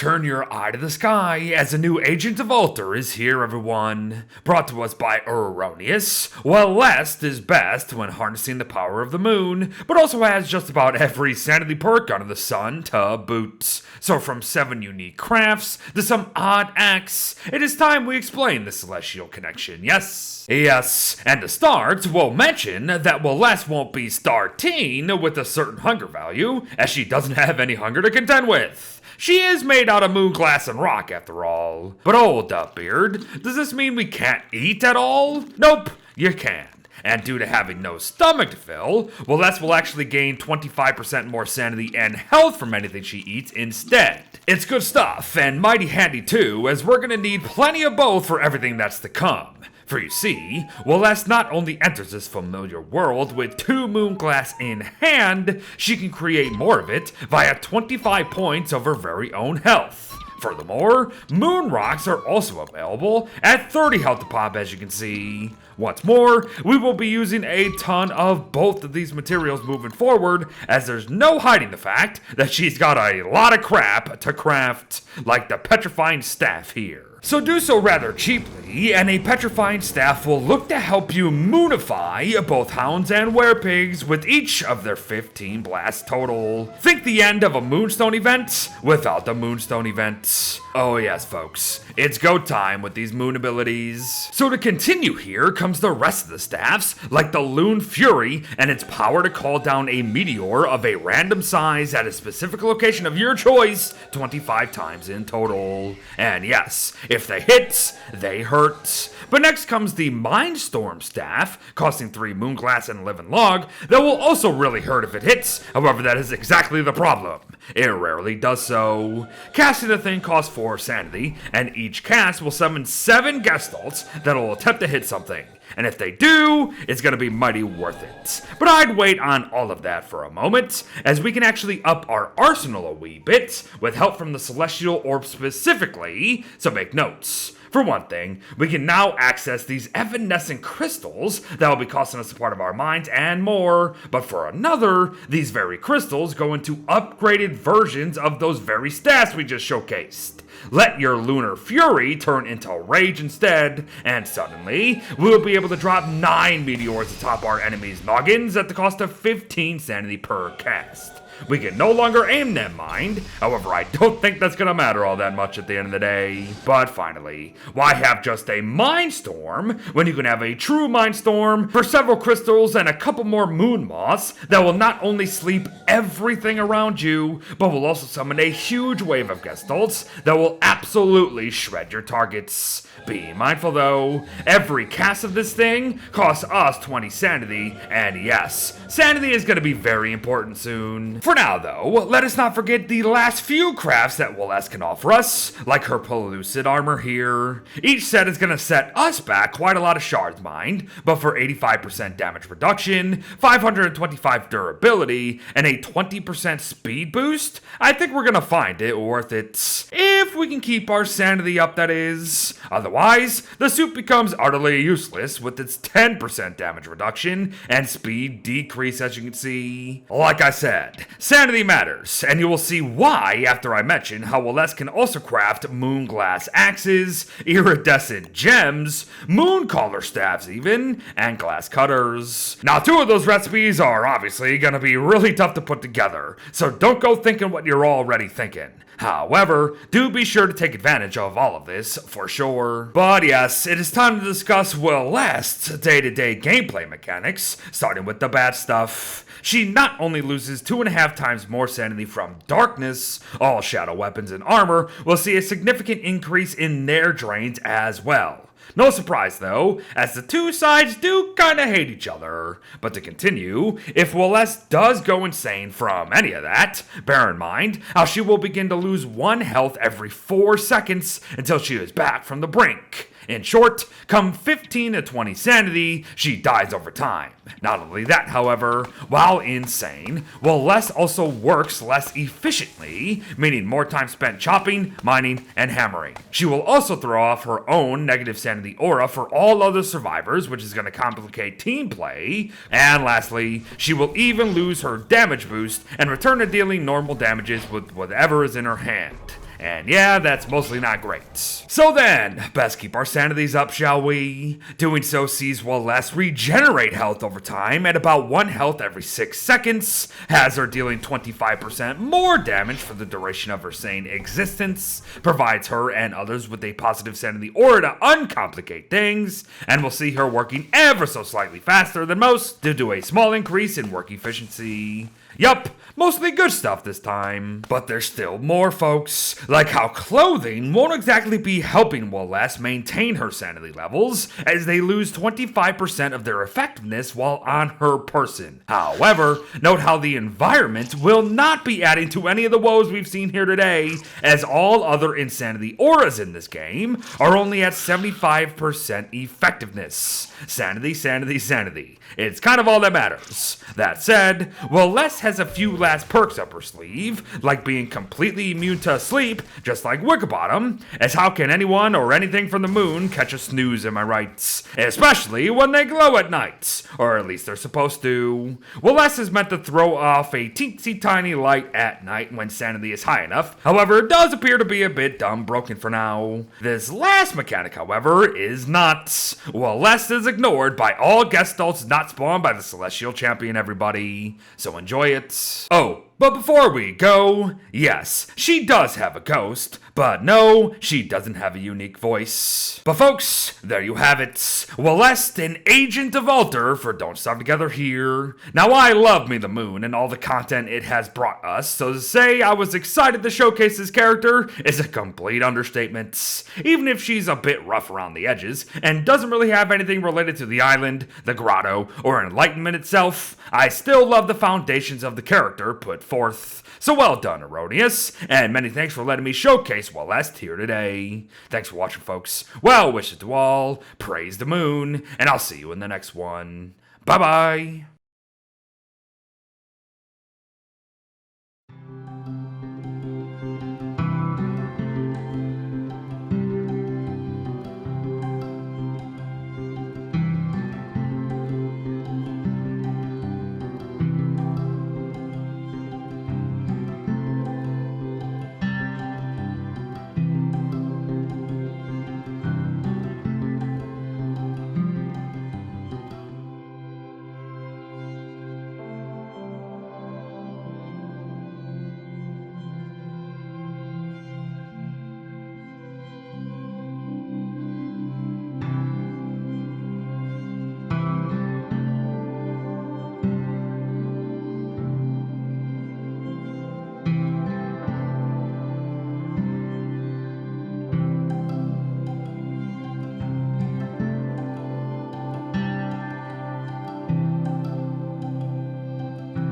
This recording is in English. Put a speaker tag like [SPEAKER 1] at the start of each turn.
[SPEAKER 1] turn your eye to the sky as a new agent of Alter is here, everyone. Brought to us by Erroneous. Weleste is best when harnessing the power of the moon, but also has just about every sanity perk under the sun to boot. So from 7 unique crafts to some odd acts, it is time we explain the celestial connection, yes? Yes, and to start, we'll mention that Weleste won't be starting with a certain hunger value, as she doesn't have any hunger to contend with. She is made out of moon glass and rock, after all. But hold up, Beard, does this mean we can't eat at all? Nope, you can. And due to having no stomach to fill, Weleste will actually gain 25% more sanity and health from anything she eats instead. It's good stuff, and mighty handy too, as we're gonna need plenty of both for everything that's to come. For you see, Weleste not only enters this familiar world with 2 moon glass in hand, she can create more of it via 25 points of her very own health. Furthermore, moon rocks are also available at 30 health a pop, as you can see. Once more, we will be using a ton of both of these materials moving forward, as there's no hiding the fact that she's got a lot of crap to craft, like the petrifying staff here. So do so rather cheaply, and a petrifying staff will look to help you moonify both hounds and werepigs with each of their 15 blasts total. Think the end of a moonstone event without the moonstone event. Oh yes, folks, it's go time with these moon abilities. So to continue, here comes the rest of the staffs, like the Loon Fury and its power to call down a meteor of a random size at a specific location of your choice 25 times in total. And yes, if they hit, they hurt. But next comes the Mindstorm staff, costing 3 moonglass and 11 log, that will also really hurt if it hits. However, that is exactly the problem. It rarely does so. Casting the thing costs 4 sanity, and each cast will summon 7 Gestalts that will attempt to hit something. And if they do, it's gonna be mighty worth it. But I'd wait on all of that for a moment, as we can actually up our arsenal a wee bit, with help from the Celestial Orb specifically, so make notes. For one thing, we can now access these evanescent crystals that will be costing us a part of our minds and more. But for another, these very crystals go into upgraded versions of those very stats we just showcased. Let your Lunar Fury turn into Rage instead, and suddenly, we'll be able to drop 9 meteors atop our enemies' noggins at the cost of 15 sanity per cast. We can no longer aim them, mind. However, I don't think that's gonna matter all that much at the end of the day. But finally, why have just a Mindstorm when you can have a true Mindstorm for several crystals and a couple more moon moths that will not only sleep everything around you, but will also summon a huge wave of Gestalts that will absolutely shred your targets. Be mindful though, every cast of this thing costs us 20 sanity, and yes, sanity is gonna be very important soon. For now though, let us not forget the last few crafts that Weleste can offer us, like her pellucid armor here. Each set is gonna set us back quite a lot of shards, mind, but for 85% damage reduction, 525 durability, and a 20% speed boost, I think we're gonna find it worth it. If we can keep our sanity up, that is. Otherwise, the suit becomes utterly useless with its 10% damage reduction and speed decrease, as you can see. Like I said, sanity matters, and you will see why after I mention how Weleste can also craft moonglass axes, iridescent gems, mooncaller staffs even, and glass cutters. Now 2 of those recipes are obviously gonna be really tough to put together, so don't go thinking what you're already thinking. However, do be sure to take advantage of all of this, for sure. But yes, it is time to discuss Weleste's day-to-day gameplay mechanics, starting with the bad stuff. She not only loses 2.5 times more sanity from darkness, all shadow weapons and armor will see a significant increase in their drains as well. No surprise though, as the 2 sides do kinda hate each other. But to continue, if Weleste does go insane from any of that, bear in mind how she will begin to lose 1 health every 4 seconds until she is back from the brink. In short, come 15 to 20 sanity, she dies over time. Not only that, however, while insane, Weleste also works less efficiently, meaning more time spent chopping, mining, and hammering. She will also throw off her own negative sanity aura for all other survivors, which is going to complicate team play. And lastly, she will even lose her damage boost and return to dealing normal damages with whatever is in her hand. And yeah, that's mostly not great. So then, best keep our sanities up, shall we? Doing so sees Weleste regenerate health over time at about 1 health every 6 seconds, has her dealing 25% more damage for the duration of her sane existence, provides her and others with a positive sanity aura to uncomplicate things, and we'll see her working ever so slightly faster than most due to a small increase in work efficiency. Yup, mostly good stuff this time. But there's still more, folks. Like how clothing won't exactly be helping Weleste maintain her sanity levels, as they lose 25% of their effectiveness while on her person. However, note how the environment will not be adding to any of the woes we've seen here today, as all other insanity auras in this game are only at 75% effectiveness. Sanity, sanity, sanity. It's kind of all that matters. That said, Weleste has a few last perks up her sleeve, like being completely immune to sleep, just like Wickerbottom, as how can anyone or anything from the moon catch a snooze, am I right? Especially when they glow at night, or at least they're supposed to. Weleste is meant to throw off a teensy tiny light at night when sanity is high enough, however it does appear to be a bit dumb broken for now. This last mechanic, however, is not. Weleste is ignored by all Gestalt not spawned by the Celestial Champion, everybody. So enjoy it. Oh, but before we go, yes, she does have a ghost, but no, she doesn't have a unique voice. But folks, there you have it. Weleste, an agent of Alter for Don't Starve Together here. Now I love me the moon and all the content it has brought us, so to say I was excited to showcase this character is a complete understatement. Even if she's a bit rough around the edges and doesn't really have anything related to the island, the grotto, or enlightenment itself, I still love the foundations of the character put forth. So well done, Erroneous, and many thanks for letting me showcase Weleste here today. Thanks for watching, folks. Well wishes to all, praise the moon, and I'll see you in the next one. Bye-bye.